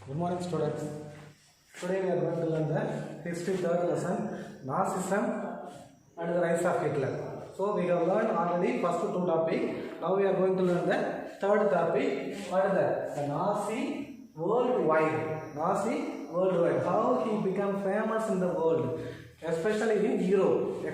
Good morning, students. Today we are going to learn the history third lesson, Nazism and the rise of Hitler. So we have learned already first two topics. Now we are going to learn the third topic. What is that? The Nazi worldwide. Nazi worldwide. How he became famous in the world, especially in Europe.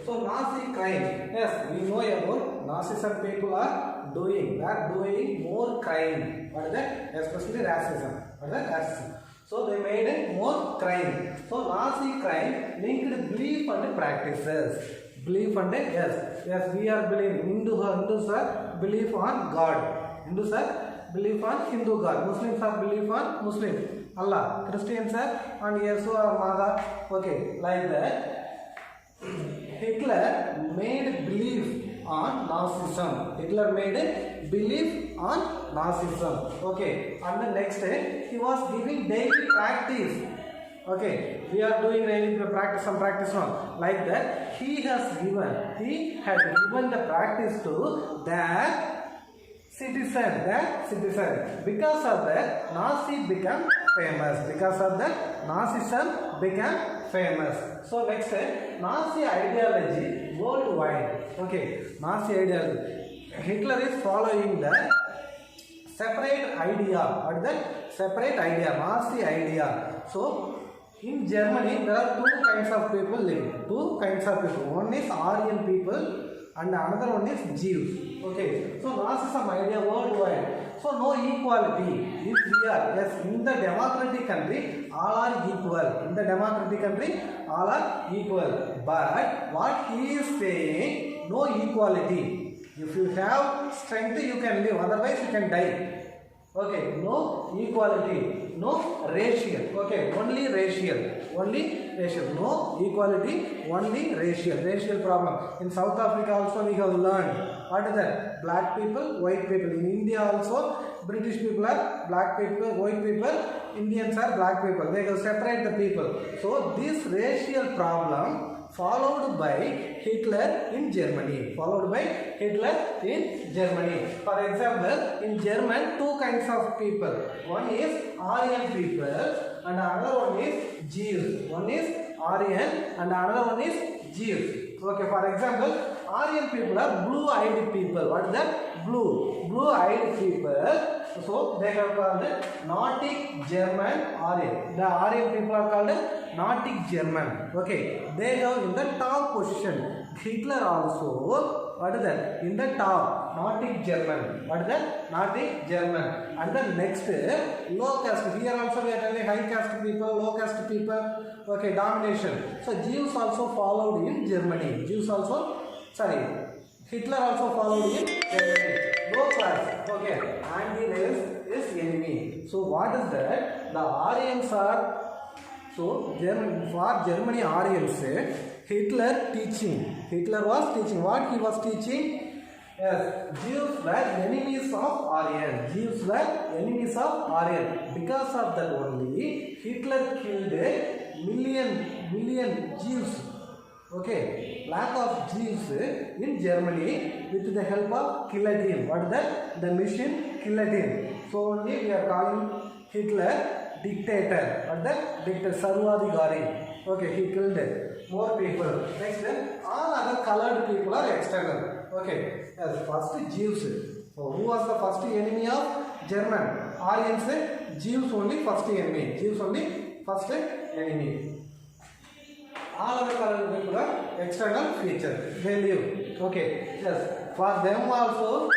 So Nazi crime. Yes, we know about Nazism people are doing more crime. What is that? Especially racism. What is that? Racism. So they made more crime. So Nazi crime linked belief and practices. Belief and yes, we are believing. Hindus are belief on God. Hindus are belief on Hindu God. Muslims are belief on Muslim Allah. Christians are on Yesu or Mother. Okay, like that. Hitler made belief on Nazism. Hitler made belief on Nazism. Okay. And the next day, he was giving daily practice. Okay. We are doing daily practice, some practice on. Like that, he had given the practice to the citizen. Because of that, Nazi became famous. Because of that, Nazism became famous. So next, Nazi ideology worldwide. Okay, Nazi ideology. Hitler is following the separate idea. What is that? Separate idea. Nazi idea. So in Germany, there are two kinds of people living. One is Aryan people and another one is Jews. Okay, so Nazism idea worldwide. So no equality. If we are, yes, in the democratic country, all are equal. In the democratic country, all are equal. But what he is saying, no equality. If you have strength, you can live. Otherwise, you can die. Okay, no equality, no racial. Okay, only racial. No equality, only racial problem. In South Africa also we have learned. What is that? Black people, white people. In India also, British people are black people, white people. Indians are black people. They will separate the people. So this racial problem followed by Hitler in Germany. For example, in German, two kinds of people. One is Aryan people and another one is Jews. One is Aryan and another one is Jews. Okay, for example, Aryan people are blue-eyed people. What is that? Blue-eyed people. So they have called Nordic German Aryan. The Aryan people are called Nordic German. Okay, they have in the top position. Hitler also, what is that? In the top, Nordic German. What is that? Nordic German. And the next, low caste. Here also we are telling high caste people, low caste people. Okay, domination. So Jews also followed in Germany. Hitler also followed in Germany. Low class. Okay, anti-race is enemy. So what is that? The Aryans are. So for Germany Aryans, Hitler was teaching. What he was teaching? Yes, Jews were enemies of Aryan. Because of that only, Hitler killed million Jews. Okay, lack of Jews in Germany with the help of guillotine. What is that? The machine guillotine. So only we are calling Hitler dictator. What is that? Dictator Sarvadhikari. Okay, he killed more people. Next, all other colored people are external. Okay, yes, first Jews. So who was the first enemy of German? Aryans, Jews only first enemy. All other colored people are external feature. They live. Okay, yes, for them also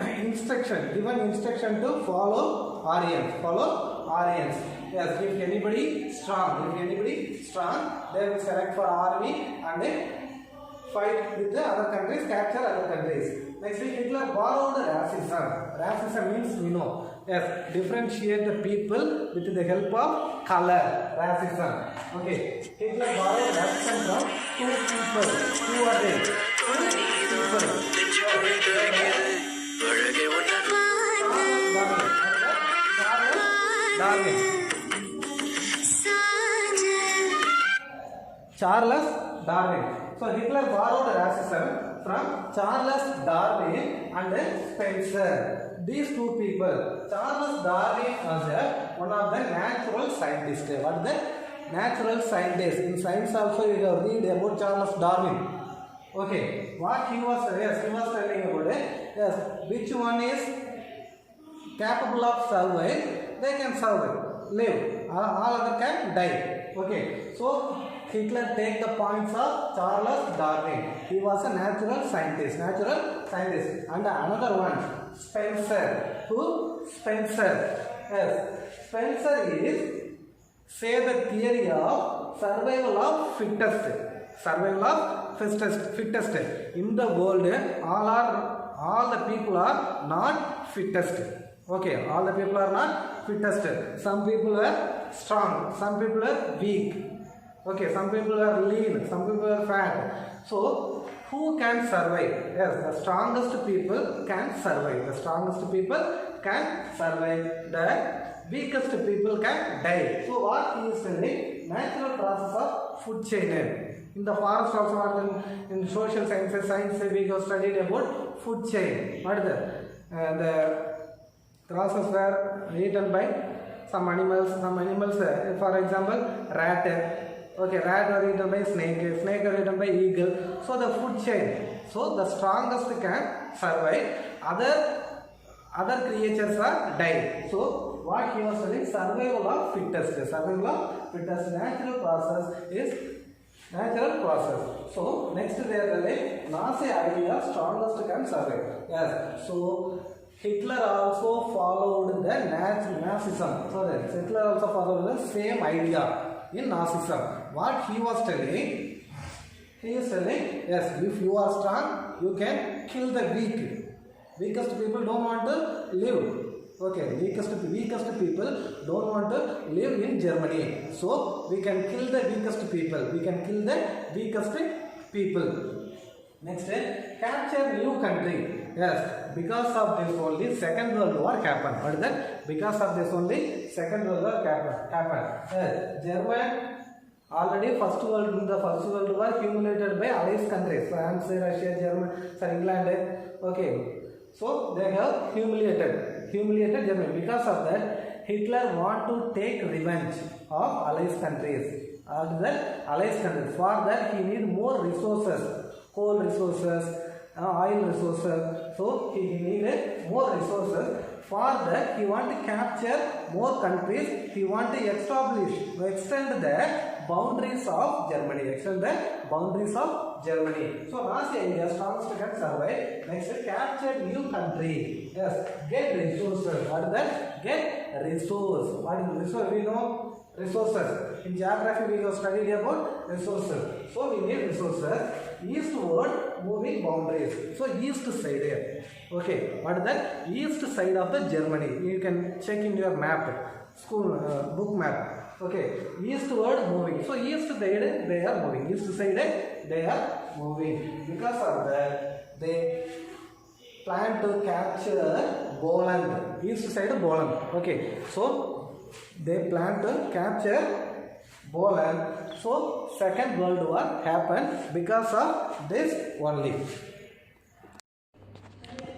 given instruction to follow Aryans. Yes, if anybody strong, they will select for army and fight with the other countries, capture other countries. Next, Hitler borrowed racism. Racism means, we know, yes, differentiate the people with the help of color. Racism. Okay, Hitler borrowed racism from two people. Who are they? Charles Darwin. So Hitler borrowed racism from Charles Darwin and Spencer. These two people, Charles Darwin was one of the natural scientists. What is the natural scientist? In science also you have read about Charles Darwin. Okay, what he was, yes, he was telling about it. Yes, which one is capable of survive, they can survive, live. All other can die. Okay, so Hitler take the points of Charles Darwin. He was a natural scientist. And another one, Spencer. Who? Spencer. Yes, Spencer is say the theory of survival of fittest. Survival of fittest. In the world, all the people are not fittest. Okay, all the people are not fittest. Some people are strong, some people are weak. Okay, some people are lean, some people are fat. So, who can survive? Yes, the strongest people can survive. The strongest people can survive. The weakest people can die. So, what he is telling? Natural process of food chain. In the forest also, in social sciences, we have studied about food chain. What is that? The grasses were eaten by some animals. For example, rat. Okay, rat are eaten by snake. Snake are eaten by eagle. So the food chain. So the strongest can survive. Other creatures are die. So what he was telling, survival of fittest. Survival of fittest. Natural process is natural process. So next they are telling Nazi idea strongest can survive. Yes. So Hitler also followed the Nazism. So that Hitler also followed the same idea in Nazism. What he was telling, he is telling, yes, if you are strong, you can kill the weak. Weakest people don't want to live. Okay, weakest people don't want to live in Germany. So we can kill the weakest people. Next, capture new country. Yes, because of this only Second World War happened. What is that? Because of this only Second World War happened. Yes, German already First World War humiliated by allied countries, France, Russia, Germany, England. Okay, so they have humiliated Germany. Because of that, Hitler want to take revenge of allied countries. For that, he need more resources, coal resources, oil resources. So he needed more resources. For that, he want to capture more countries. He want to extend the boundaries of Germany. So Nazi idea strongest can survive. Next, capture new country. Yes, get resources. What is that? Get resource. What is resource? We know resources. In geography, we have studied about resources. So we need resources. Eastward moving boundaries. So east side here. Okay, what is that? East side of the Germany. You can check in your map, school book map. Okay, eastward moving. So east side they are moving. East side they are moving. Because of that, they plan to capture Poland. East side of Poland. Okay, so they plan to capture Poland. So Second World War happened because of this only.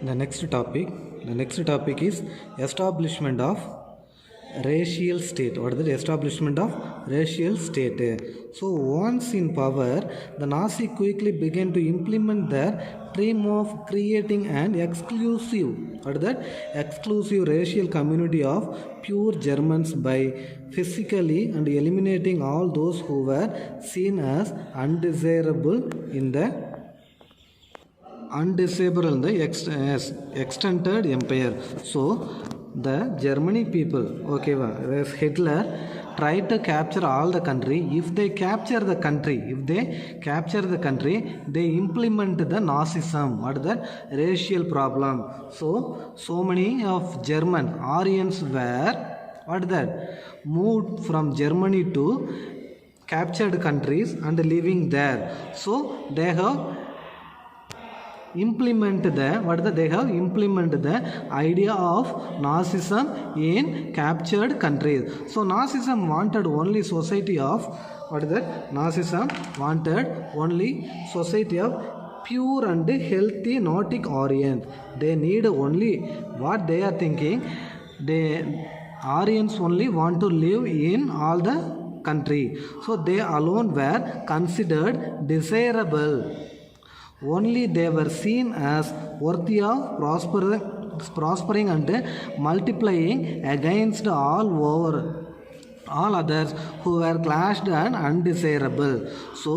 The next topic is establishment of racial state. What is the establishment of racial state? So once in power, the Nazi quickly began to implement their dream of creating an exclusive racial community of pure Germans by physically and eliminating all those who were seen as undesirable in the extended empire. So the Germany people, okay, Hitler tried to capture all the country. If they capture the country, they implement the Nazism. What is that? Racial problem. So many of German Aryans were moved from Germany to captured countries and living there. So they have implement the idea of Nazism in captured countries. So Nazism wanted only society of pure and healthy Nordic Orient. They need only what they are thinking. they Aryans only want to live in all the country, so they alone were considered desirable. Only they were seen as worthy of prospering and multiplying against all others who were classed and undesirable. So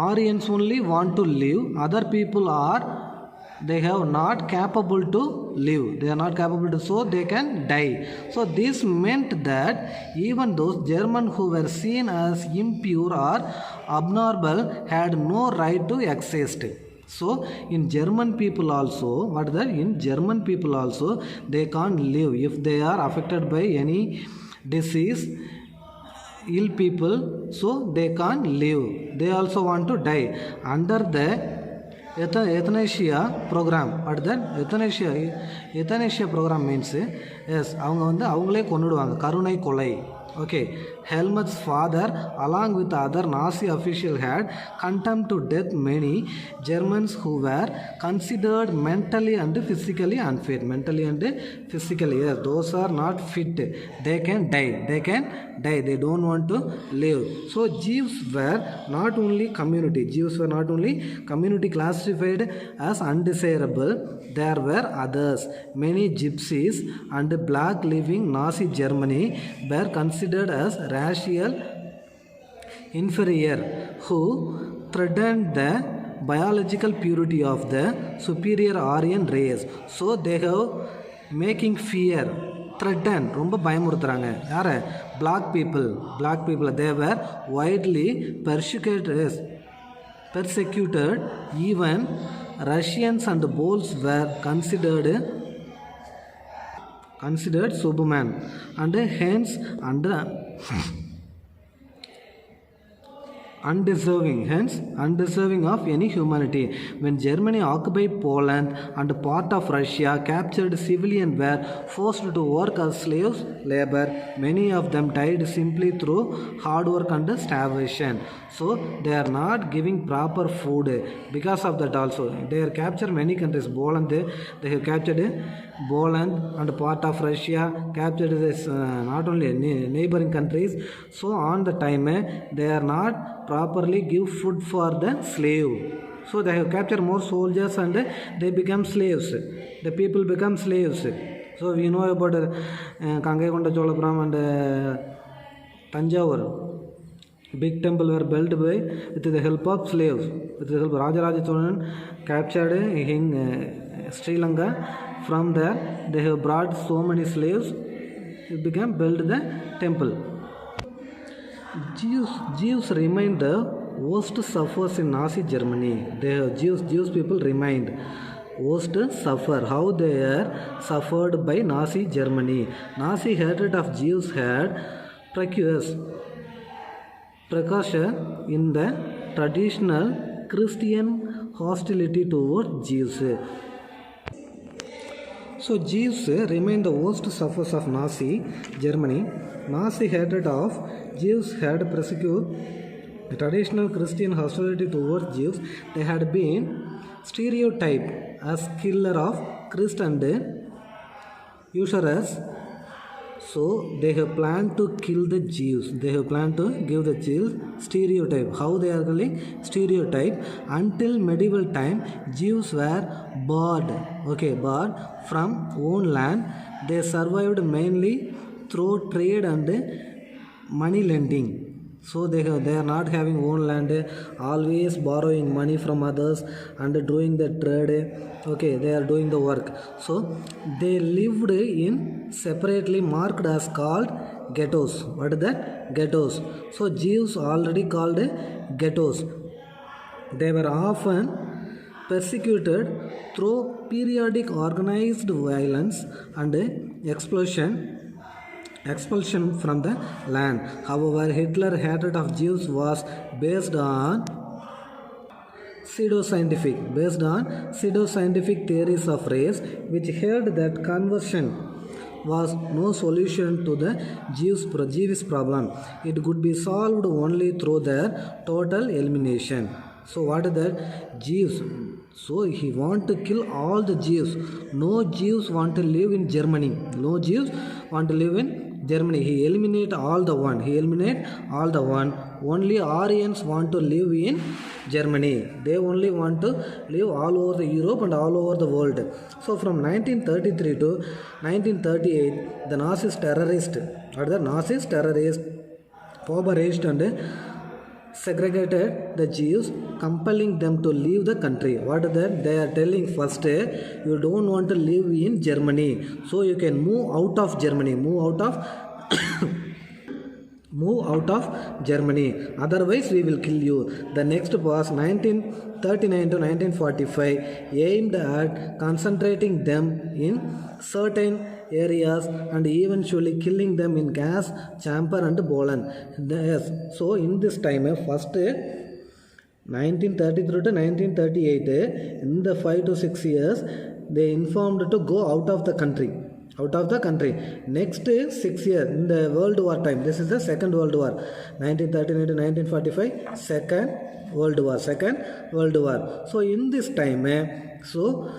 Aryans only want to live, other people are they have not capable to live, they are not capable to, so they can die. So this meant that even those German who were seen as impure or abnormal had no right to exist. So in German people also, what is that, in German people also they can't live if they are affected by any disease, ill people, so they can't live, they also want to die under the euthanasia program. But then euthanasia program means yes, அவங்க வந்து அவங்களே கொன்னுடுவாங்க, கருணை கொலை. Okay, Helmut's father along with other Nazi officials had condemned to death many Germans who were considered mentally and physically unfit. Mentally and physically, yes, those are not fit, they can die, they don't want to live. So Jews were not only community classified as undesirable, there were others. Many gypsies and black living Nazi Germany were considered as racial inferior who threatened the biological purity of the superior Aryan race. So they have making fear, threaten, ரொம்ப பயமுறுத்துறாங்க யாரை, black people, they were widely persecuted. Even Russians and Poles were considered Superman and hence undeserving of any humanity. When Germany occupied Poland and part of Russia, captured civilians were forced to work as slaves labor. Many of them died simply through hard work and starvation. So they are not giving proper food. Because of that also, they have captured many countries. They have captured Poland and part of Russia, captured this not only neighboring countries. So on the time they are not properly give food for the slave. So they have captured more soldiers and they become slaves. The people become slaves. So we know about Kangaikonda Cholapuram and Tanjavur. Big temple were built by with the help of slaves. With the help of Rajaraja Cholan captured in Sri Lanka. From there they have brought so many slaves. It became built the temple. Jews remained the worst sufferers in Nazi Germany. Jews people remained worst suffer. How they are suffered by Nazi Germany. Nazi hatred of Jews had precursor in the traditional Christian hostility towards Jews. So Jews remain the worst sufferers of Nazi Germany. Nazi hatred of Jews had persecuted traditional Christian hostility towards Jews. They had been stereotyped as killer of Christ and usurers. So they have planned to kill the Jews. They have planned to give the Jews stereotype. How they are calling stereotype? Until medieval time, Jews were barred from own land. They survived mainly through trade and money lending. So they are not having own land, always borrowing money from others and doing the trade. They are doing the work. So they lived in separately marked as called ghettos. What is that? Ghettos. So Jews already called ghettos. They were often persecuted through periodic organized violence and expulsion from the land. However, Hitler's hatred of Jews was based on pseudoscientific theories of race, which held that conversion was no solution to the Jewish problem. It could be solved only through their total elimination. So what is that? Jews. So he want to kill all the Jews. No Jews want to live in Germany. No Jews want to live in Germany. He eliminate all the one. He eliminate all the one. Only Aryans want to live in Germany. They only want to live all over the Europe and all over the world. So from 1933 to 1938, the Nazis terrorist or the Nazis terrorist impoverished and segregated the Jews, compelling them to leave the country. What is that? They are telling first, you don't want to live in Germany, so you can move out of Germany, move out of Germany, otherwise we will kill you. The next was 1939 to 1945, aimed at concentrating them in certain areas and eventually killing them in gas chamber and Poland. Yes. So in this time, first 1933 to 1938, in the 5 to 6 years, they informed to go out of the country. Next 6 years in the World War time, this is the Second World War, 1939 to 1945, Second World War. So in this time, so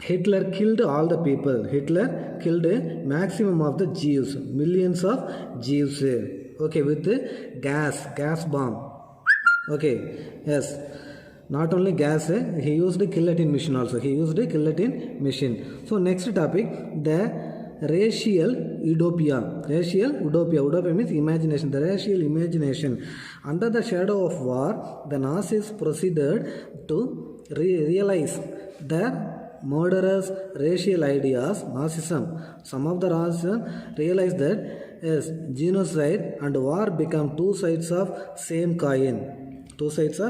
Hitler killed all the people. Hitler killed maximum of the Jews, millions of Jews, okay, with gas bomb. Okay, yes. Not only gas, he used guillotine machine also. So next topic, the racial utopia. Utopia means imagination. The racial imagination. Under the shadow of war, the Nazis proceeded to realize the murderous racial ideas, Nazism. Some of the Nazis realized that yes, genocide and war become two sides of same coin. Two sides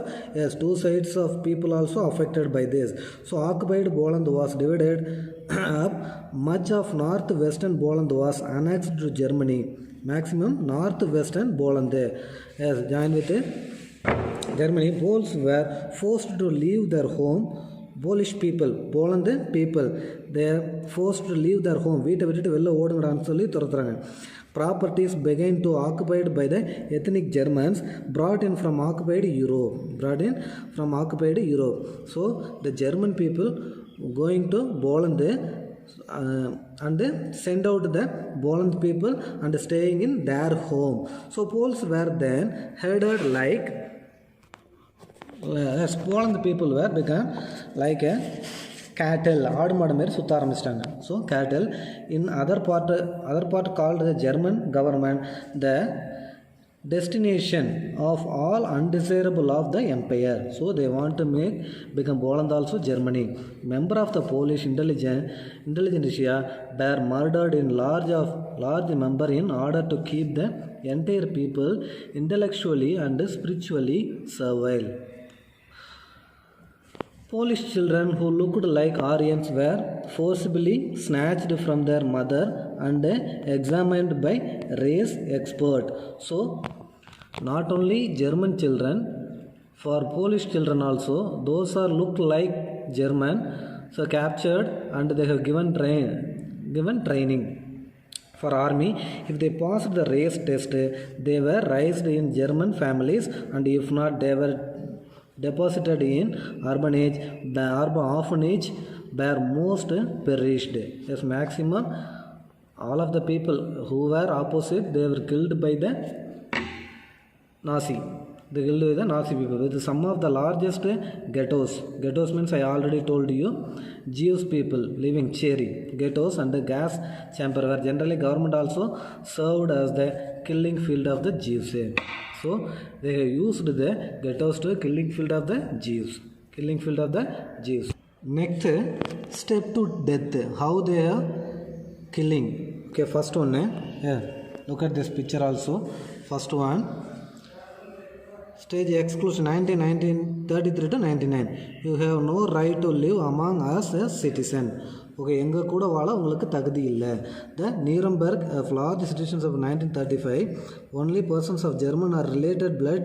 of people also affected by this. So occupied Poland was divided up. Much of northwestern Poland was annexed to Germany. Maximum northwestern Poland there. Yes, joined with Germany. Poles were forced to leave their home. Polish people, Poland people, they are forced to leave their home. வீட்டை விட்டுட்டு வெளில ஓடுங்கடான்னு சொல்லி துரத்துறாங்க. Properties began to occupied by the ethnic Germans brought in from occupied Europe. So the German people going to Poland and send out the Poland people and staying in their home. So Poles were then headed like Poland people were become like a cattle, ஆடு மாடு மாதிரி சுற்ற ஆரம்பிச்சிட்டாங்க. So cattle in other part called the German government the destination of all undesirable of the empire. So they want to become Poland also Germany. Member of the Polish intelligentsia were murdered in large number in order to keep the entire people intellectually and spiritually servile. Polish children who looked like Aryans were forcibly snatched from their mother and examined by race expert. So, not only German children, for Polish children also, those are looked like German, so captured and they have given training for army. If they passed the race test, they were raised in German families, and if not, they were deposited in orphanage. The orphanage were most perished. Yes, maximum all of the people who were opposite, they were killed by the Nazi. They killed by the Nazi people with some of the largest ghettos. Ghettos means I already told you, Jewish people living ghettos and the gas chamber, where generally government also served as the killing field of the Jews. So they have used the ghettos to killing field of the Jews. Next, step to death. How they are killing. Okay, first one. Look at this picture also. First one. Stage exclusion 1933 to 99. You have no right to live among us as citizen. Okay, எங்கள் கூட வாழ உங்களுக்கு தகுதி இல்லை. The Nuremberg of large citizens of 1935, only persons of German or related blood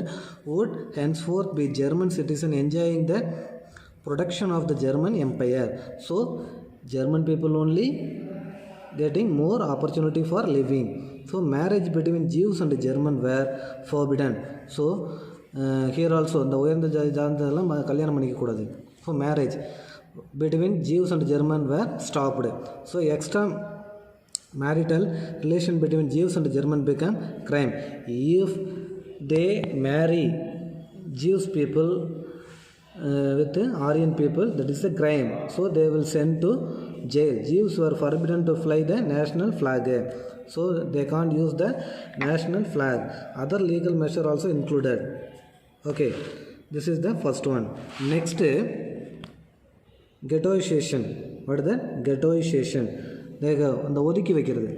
would henceforth be German citizen enjoying the protection of the German Empire. So, German people only getting more opportunity for living. So, marriage between Jews and German were forbidden. So, here also இந்த உயர்ந்த ஜாதியெல்லாம் கல்யாணம் பண்ணிக்கக்கூடாது. So marriage between Jews and German were stopped. So extra marital relation between Jews and German become crime. If they marry Jewish people with Aryan people, that is a crime. So they will send to jail. Jews were forbidden to fly the national flag. So they can't use the national flag. Other legal measure also included. Okay, this is the first one. Next, ghettoization. What is that? Ghettoization. அந்த ஒதுக்கி வைக்கிறது,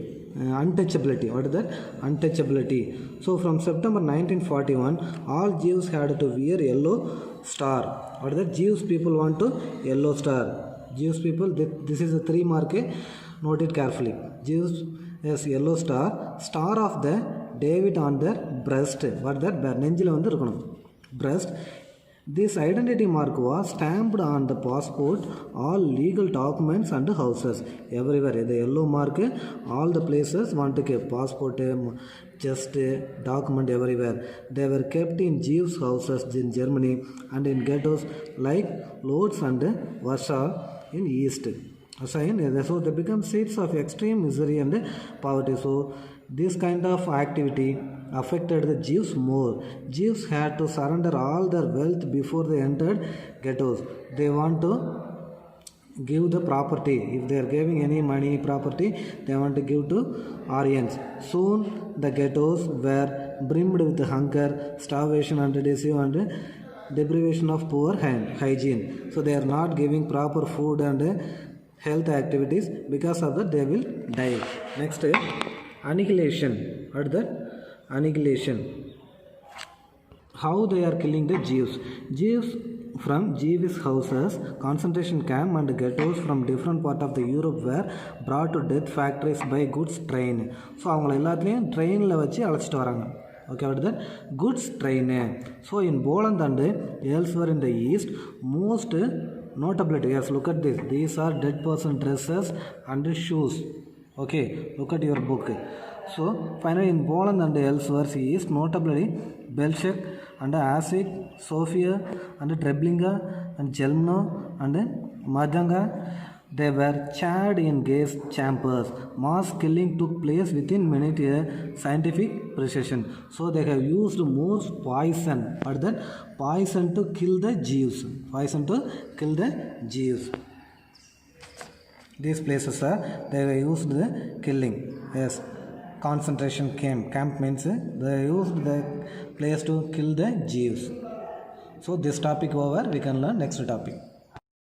untouchability. What is that? Untouchability. So from September 1941, all Jews had to wear yellow star. What is that? Jewish people want to yellow star. Jewish people, this is a 3 mark. Note it carefully. Jews, yes, yellow star. Star of the David on their breast. What is that? நெஞ்சில் வந்து இருக்கணும், breast. This identity mark was stamped on the passport, all legal documents and houses. Everywhere, the yellow mark, all the places want to keep passport, just document everywhere. They were kept in Jews' houses in Germany and in ghettos like Lodz and Warsaw in East. So they become seats of extreme misery and poverty. So this kind of activity affected the Jews more. Jews had to surrender all their wealth before they entered ghettos. They want to give the property. If they are giving any money, property, they want to give to Aryans. Soon the ghettos were brimmed with hunger, starvation and disease and deprivation of poor hygiene. So they are not giving proper food and health activities. Because of that they will die. Next, annihilation. What is that? Annihilation. How they are killing the Jews. Jews from Jewish houses, concentration camp and ghettos from different part of the Europe were brought to death factories by goods train. So அவங்கள எல்லாத்துலேயும் ட்ரெயினில் வச்சு அழைச்சிட்டு வராங்க. Okay, what is that? Goods train. So in Poland and elsewhere in the east, most notability, yes, look at this. These are dead person dresses and shoes. Okay, look at your book. So finally in Poland and elsewhere east, notably Belzec and Asik, Sofia and Treblinka and Jelmno and Majanga, they were charred in gas chambers. Mass killing took place within minutes, scientific precision. So they have used more poison. But that poison to kill the Jews. Poison to kill the Jews. These places are, they were used the killing. Yes, concentration camp means they used the place to kill the Jews. So this topic over, we can learn next topic.